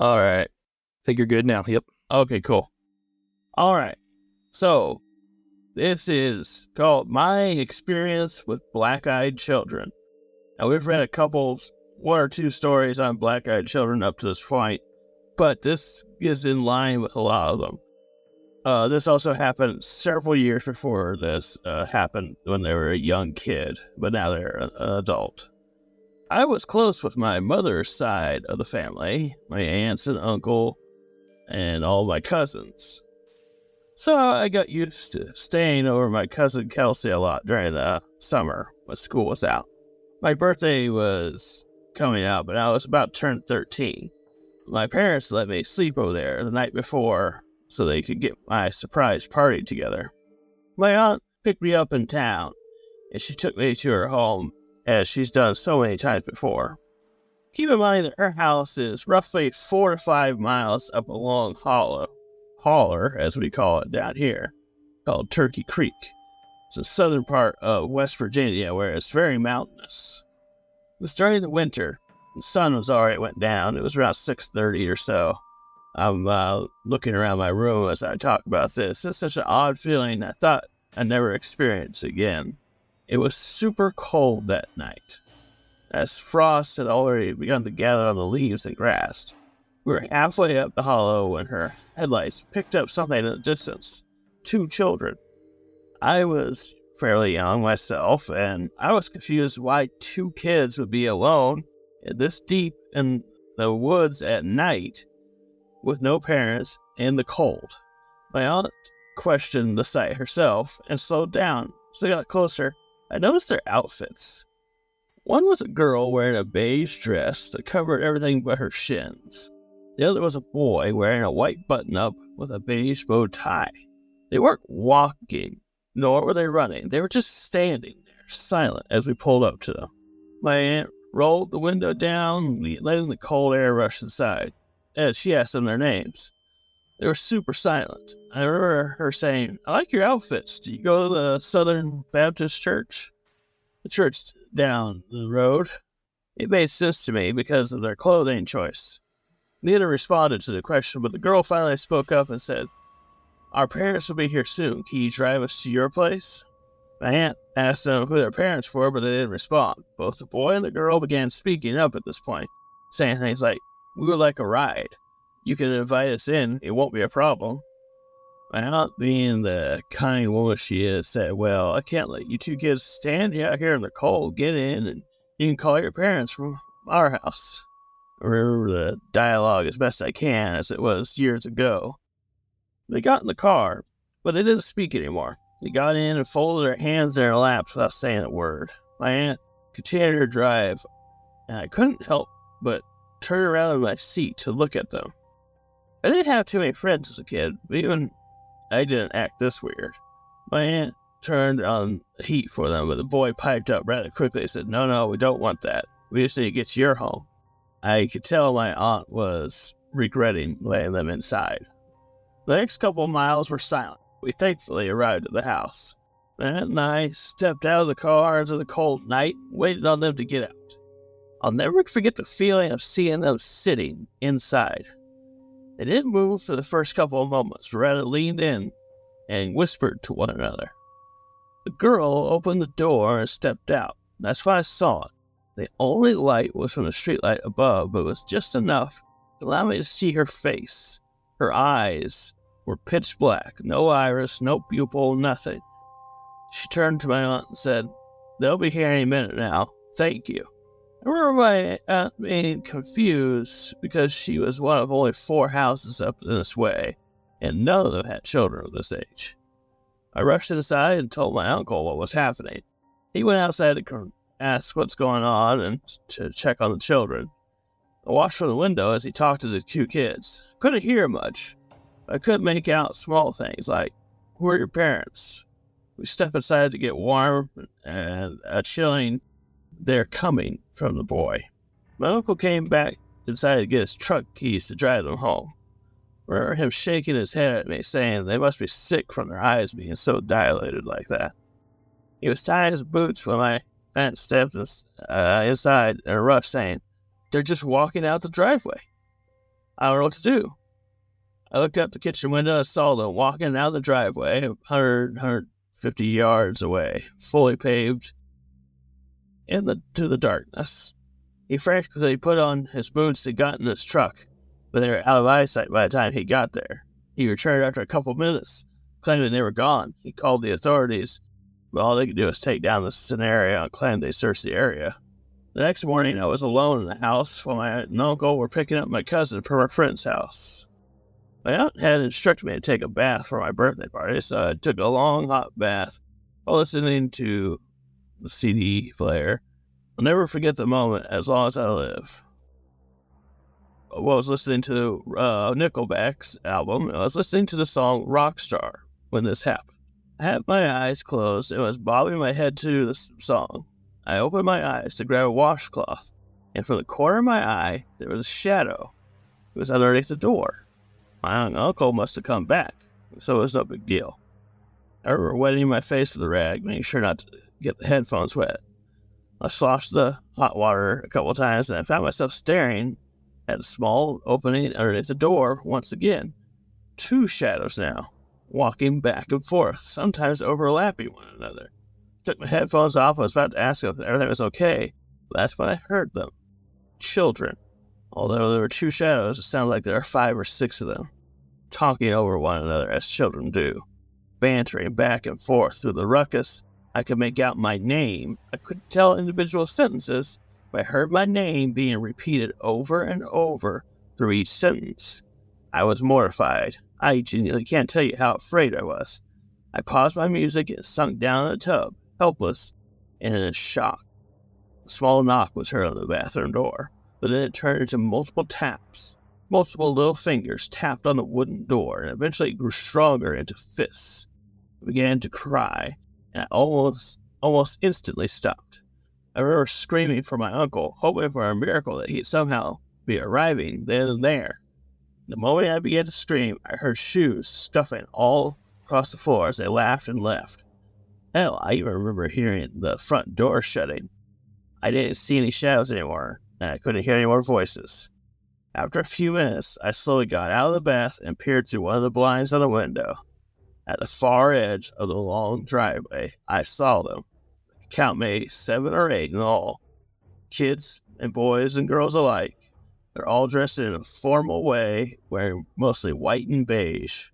All right. Think you're good now. Yep. Okay, cool. All right. So, this is called My Experience with Black-Eyed Children. Now, we've read one or two stories on black-eyed children up to this point, but this is in line with a lot of them. This also happened several years before this happened when they were a young kid, but now they're an adult. I was close with my mother's side of the family, my aunts and uncle, and all my cousins. So I got used to staying over my cousin Kelsey a lot during the summer when school was out. My birthday was coming up, and I was about to turn 13. My parents let me sleep over there the night before so they could get my surprise party together. My aunt picked me up in town, and she took me to her home, as she's done so many times before. Keep in mind that her house is roughly 4 to 5 miles up a long holler, as we call it down here, called Turkey Creek. It's the southern part of West Virginia, where it's very mountainous. It was during the winter. The sun was already went down. It was around 6:30 or so. I'm looking around my room as I talk about this. It's such an odd feeling I thought I'd never experience again. It was super cold that night, as frost had already begun to gather on the leaves and grass. We were halfway up the hollow when her headlights picked up something in the distance. 2 children. I was fairly young myself, and I was confused why 2 kids would be alone this deep in the woods at night with no parents in the cold. My aunt questioned the sight herself and slowed down. As I got closer, I noticed their outfits. One was a girl wearing a beige dress that covered everything but her shins. The other was a boy wearing a white button-up with a beige bow tie. They weren't walking, nor were they running. They were just standing there, silent, as we pulled up to them. My aunt rolled the window down, letting the cold air rush inside, as she asked them their names. They were super silent. I remember her saying, "I like your outfits. Do you go to the Southern Baptist Church?" The church down the road. It made sense to me because of their clothing choice. Neither responded to the question, but the girl finally spoke up and said, "Our parents will be here soon. Can you drive us to your place?" My aunt asked them who their parents were, but they didn't respond. Both the boy and the girl began speaking up at this point, saying things like, "We would like a ride. You can invite us in. It won't be a problem." My aunt, being the kind woman she is, said, "Well, I can't let you 2 kids stand out here in the cold. Get in, and you can call your parents from our house." I remember the dialogue as best I can, as it was years ago. They got in the car, but they didn't speak anymore. They got in and folded their hands in their laps without saying a word. My aunt continued her drive, and I couldn't help but turn around in my seat to look at them. I didn't have too many friends as a kid, but even I didn't act this weird. My aunt turned on the heat for them, but the boy piped up rather quickly and said, "No, we don't want that. We just need to get to your home." I could tell my aunt was regretting letting them inside. The next couple of miles were silent. We thankfully arrived at the house. My aunt and I stepped out of the car into the cold night, waited on them to get out. I'll never forget the feeling of seeing them sitting inside. They didn't move for the first couple of moments, but rather leaned in and whispered to one another. The girl opened the door and stepped out. That's when I saw it. The only light was from the streetlight above, but it was just enough to allow me to see her face. Her eyes were pitch black, no iris, no pupil, nothing. She turned to my aunt and said, "They'll be here any minute now. Thank you." I remember my aunt being confused because she was one of only 4 houses up this way, and none of them had children of this age. I rushed inside and told my uncle what was happening. He went outside to ask what's going on and to check on the children. I watched from the window as he talked to the 2 kids. Couldn't hear much. I couldn't make out small things like, "Who are your parents?" We stepped inside to get warm, and a chilling "They're coming" from the boy. My uncle came back and decided to get his truck keys to drive them home. I remember him shaking his head at me, saying they must be sick from their eyes being so dilated like that. He was tying his boots when my aunt stepped inside in a rush, saying, "They're just walking out the driveway." I don't know what to do. I looked out the kitchen window and saw them walking out the driveway 150 yards away, fully paved to the darkness. He frantically put on his boots and got in his truck, but they were out of eyesight by the time he got there. He returned after a couple minutes, claiming they were gone. He called the authorities, but all they could do was take down the scenario and claim they searched the area. The next morning, I was alone in the house while my aunt and uncle were picking up my cousin from a friend's house. My aunt had instructed me to take a bath for my birthday party, so I took a long, hot bath while listening to the CD player. I'll never forget the moment as long as I live. I was listening to Nickelback's album, and I was listening to the song Rockstar when this happened. I had my eyes closed and was bobbing my head to the song. I opened my eyes to grab a washcloth, and from the corner of my eye, there was a shadow. It was underneath the door. My uncle must have come back, so it was no big deal. I remember wetting my face with a rag, making sure not to get the headphones wet. I sloshed the hot water a couple times, and I found myself staring at a small opening underneath the door once again. 2 shadows now, walking back and forth, sometimes overlapping one another. I took my headphones off. I was about to ask if everything was okay, but that's when I heard them. Children. Although there were 2 shadows, it sounded like there were 5 or 6 of them, talking over one another as children do, bantering back and forth through the ruckus. I could make out my name. I couldn't tell individual sentences, but I heard my name being repeated over and over through each sentence. I was mortified. I genuinely can't tell you how afraid I was. I paused my music and sunk down in the tub, helpless and in shock. A small knock was heard on the bathroom door, but then it turned into multiple taps. Multiple little fingers tapped on the wooden door, and eventually it grew stronger into fists. I began to cry, and I almost instantly stopped. I remember screaming for my uncle, hoping for a miracle that he'd somehow be arriving then and there. The moment I began to scream, I heard shoes scuffing all across the floor as they laughed and left. Hell, I even remember hearing the front door shutting. I didn't see any shadows anymore, and I couldn't hear any more voices. After a few minutes, I slowly got out of the bath and peered through one of the blinds on the window. At the far edge of the long driveway, I saw them. Count maybe 7 or 8 in all. Kids and boys and girls alike. They're all dressed in a formal way, wearing mostly white and beige.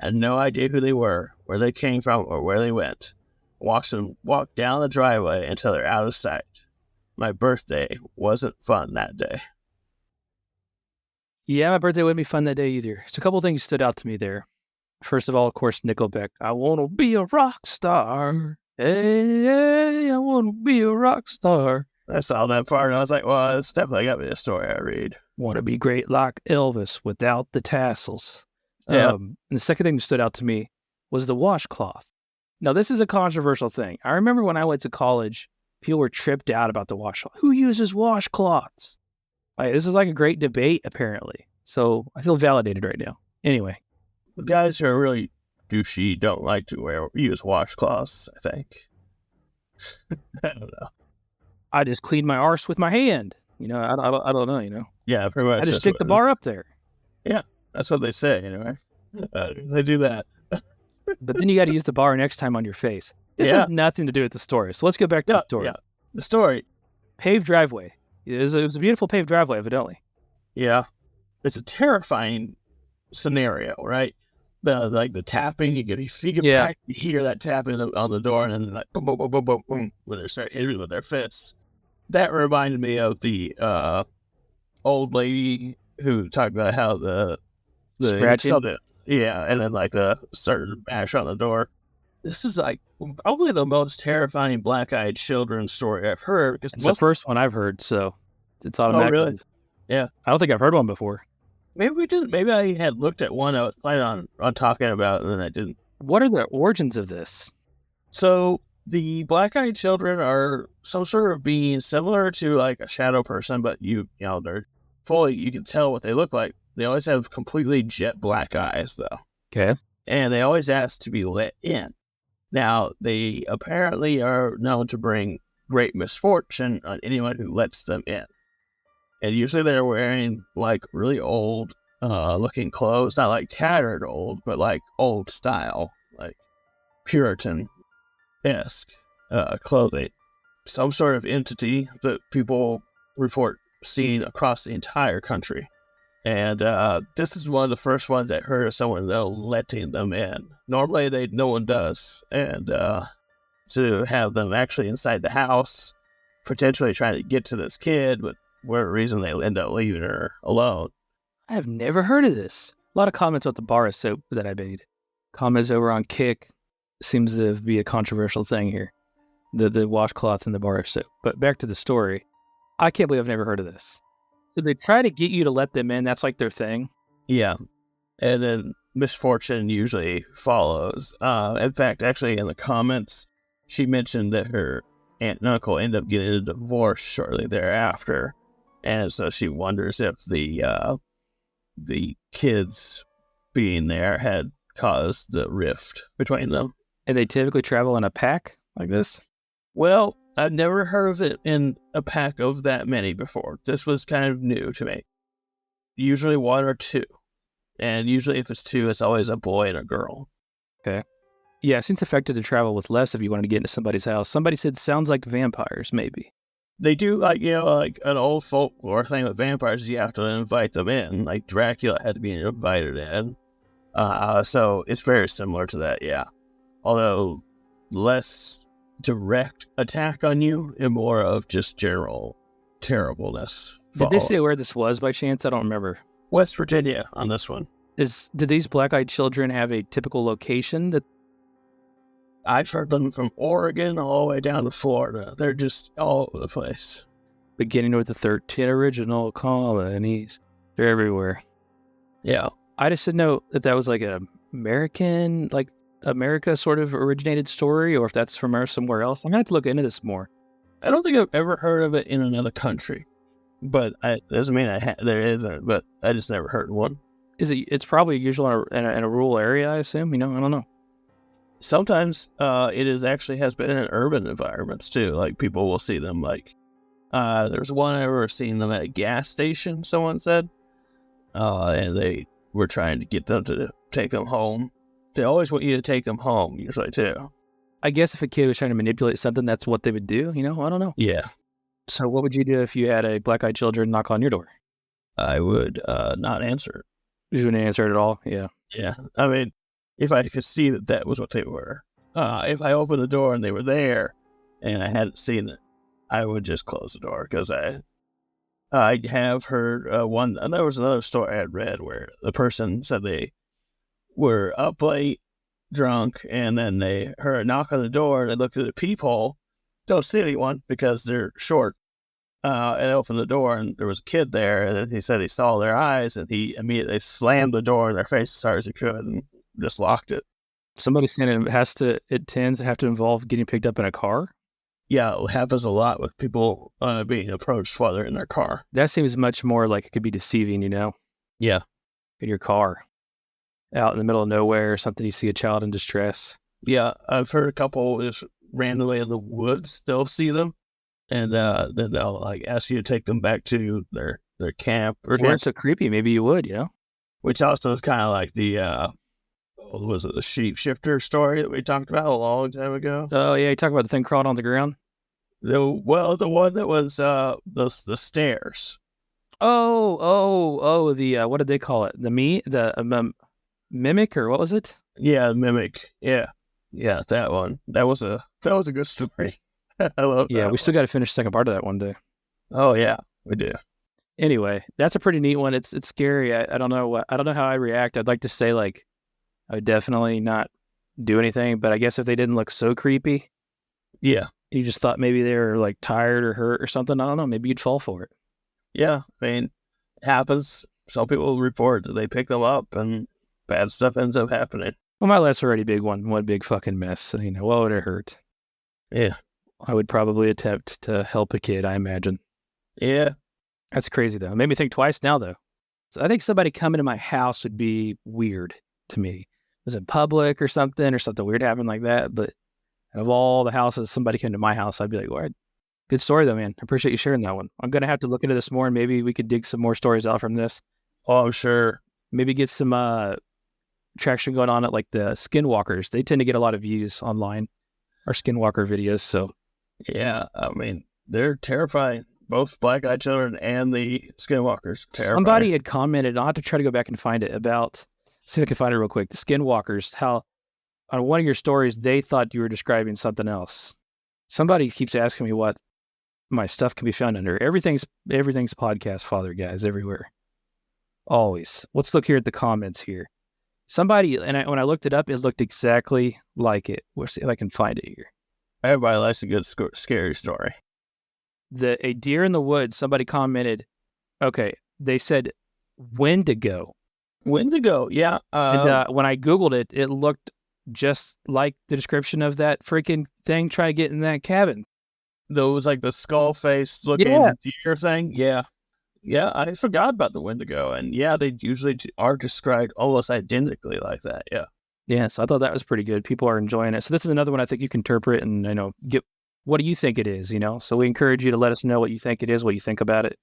I had no idea who they were, where they came from, or where they went. Walked down the driveway until they're out of sight. My birthday wasn't fun that day. Yeah, my birthday wouldn't be fun that day either. So a couple things stood out to me there. First of all, of course, Nickelback. I want to be a rock star. Hey, I want to be a rock star. I saw that part and I was like, well, it's definitely got to be a story I read. Want to be great like Elvis without the tassels. Yeah. And the second thing that stood out to me was the washcloth. Now, this is a controversial thing. I remember when I went to college, people were tripped out about the washcloth. Who uses washcloths? This is like a great debate, apparently. So I feel validated right now. Anyway. The guys who are really douchey don't like to use washcloths, I think. I don't know. I just clean my arse with my hand. I don't know, Yeah, pretty much. I just stick the bar up there. Yeah, that's what they say, anyway. They do that. But then you got to use the bar next time on your face. This has nothing to do with the story. So let's go back to the story. Yeah, the story. Paved driveway. It was a beautiful paved driveway, evidently. Yeah. It's a terrifying scenario, right? The tapping, you can hear that tapping on the door, and then like boom, boom, boom, boom, boom, boom, when they start hitting with their fists. That reminded me of the old lady who talked about how the scratching. And then like the certain bash on the door. This is like probably the most terrifying black-eyed children story I've heard. It's the first one I've heard, so it's automatic. Oh, really? Yeah. I don't think I've heard one before. Maybe we didn't. Maybe I had looked at one I was planning on talking about, and then I didn't. What are the origins of this? So the black-eyed children are some sort of being similar to like a shadow person, but they're fully. You can tell what they look like. They always have completely jet black eyes, though. Okay. And they always ask to be let in. Now they apparently are known to bring great misfortune on anyone who lets them in. And usually they're wearing like really old looking clothes, not like tattered old, but like old style, like Puritan esque clothing. Some sort of entity that people report seeing across the entire country. And this is one of the first ones I heard of someone though letting them in. Normally, no one does, and to have them actually inside the house, potentially trying to get to this kid, but for whatever reason they end up leaving her alone. I have never heard of this. A lot of comments about the bar of soap that I made. Comments over on Kick seems to be a controversial thing here. The washcloth and the bar of soap. But back to the story. I can't believe I've never heard of this. So they try to get you to let them in. That's like their thing. Yeah. And then misfortune usually follows. In fact, actually in the comments, she mentioned that her aunt and uncle ended up getting a divorce shortly thereafter. And so she wonders if the kids being there had caused the rift between them. And they typically travel in a pack like this? Well, I've never heard of it in a pack of that many before. This was kind of new to me. Usually one or two. And usually if it's two, it's always a boy and a girl. Okay. Yeah, it seems effective to travel with less if you wanted to get into somebody's house. Somebody said sounds like vampires, maybe. They do, like, like an old folklore thing with vampires, you have to invite them in. Like Dracula had to be invited in. So it's very similar to that, yeah. Although less direct attack on you and more of just general terribleness. Did they say where this was by chance? I don't remember. West Virginia on this one. Did these black-eyed children have a typical location that I've heard them from Oregon all the way down to Florida. They're just all over the place. Beginning with the 13 original colonies. They're everywhere. Yeah. I just didn't know that was like an America sort of originated story, or if that's from somewhere else. I'm going to have to look into this more. I don't think I've ever heard of it in another country. But doesn't mean there isn't, but I just never heard one. It's probably usual in a rural area, I assume. I don't know. Sometimes it has been in urban environments too. Like people will see them there's one I ever seen them at a gas station, someone said. And they were trying to get them to take them home. They always want you to take them home, usually too. I guess if a kid was trying to manipulate something, that's what they would do, I don't know. Yeah. So what would you do if you had a black-eyed children knock on your door? I would not answer it. You wouldn't answer it at all? Yeah. Yeah. I mean, if I could see that was what they were. If I opened the door and they were there and I hadn't seen it, I would just close the door because I have heard one. And there was another story I had read where the person said they were up late, drunk, and then they heard a knock on the door and they looked at the peephole. Don't see anyone because they're short. And opened the door and there was a kid there. And then he said he saw their eyes and he immediately slammed the door in their face as hard as he could and just locked it. Somebody saying it tends to have to involve getting picked up in a car? Yeah, it happens a lot with people being approached while they're in their car. That seems much more like it could be deceiving, Yeah. In your car. Out in the middle of nowhere or something, you see a child in distress. Yeah, I've heard a couple just randomly in the woods, they'll see them. And then they'll ask you to take them back to their camp. Or not so creepy, maybe you would, Which also is kind of like the was it the sheep shifter story that we talked about a long time ago? Oh yeah, you talk about the thing crawling on the ground. The one that was the stairs. Oh, the what did they call it? The mimic, or what was it? Yeah, mimic. Yeah, that one. That was a good story. I love. Yeah, we still got to finish the second part of that one day. Oh yeah, we do. Anyway, that's a pretty neat one. It's scary. I don't know how I react. I'd like to say I would definitely not do anything, but I guess if they didn't look so creepy, yeah, you just thought maybe they were tired or hurt or something. I don't know. Maybe you'd fall for it. Yeah, I mean, it happens. Some people report that they pick them up and bad stuff ends up happening. Well, my life's already big one big fucking mess. So, what would it hurt? Yeah. I would probably attempt to help a kid, I imagine. Yeah. That's crazy, though. It made me think twice now, though. So I think somebody coming to my house would be weird to me. Was it public or something weird happened like that? But out of all the houses, somebody came to my house, I'd be like, what? Good story, though, man. I appreciate you sharing that one. I'm going to have to look into this more, and maybe we could dig some more stories out from this. Oh, sure. Maybe get some traction going on at like the skinwalkers. They tend to get a lot of views online, our skinwalker videos. So Yeah, I mean, they're terrifying. Both black-eyed children and the skinwalkers. Terrifying. Somebody had commented, I'll have to try to go back and find it, about, see if I can find it real quick, the skinwalkers, how on one of your stories, they thought you were describing something else. Somebody keeps asking me what my stuff can be found under. Everything's podcast father, guys, everywhere. Always. Let's look here at the comments here. Somebody, and when I looked it up, it looked exactly like it. We'll see if I can find it here. Everybody likes a good scary story. A deer in the woods, somebody commented, okay, they said Wendigo. Wendigo, yeah. And when I Googled it, it looked just like the description of that freaking thing trying to get in that cabin. Those like the skull face looking deer thing. Yeah. Yeah, I forgot about the Wendigo. And yeah, they usually are described almost identically like that. Yeah. Yeah, so I thought that was pretty good. People are enjoying it. So this is another one I think you can interpret and, get, what do you think it is, So we encourage you to let us know what you think it is, what you think about it.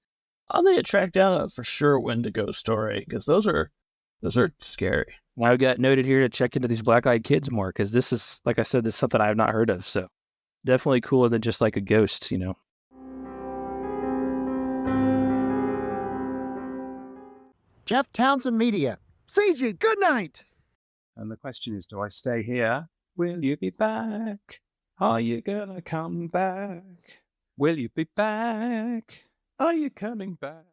I'll need to track down a for sure Wendigo story, because those are scary. I've got noted here to check into these black-eyed kids more, because this is, like I said, this is something I have not heard of. So definitely cooler than just like a ghost, Jeff Townsend Media. CG, good night. And the question is, do I stay here? Will you be back? Are you gonna come back? Will you be back? Are you coming back?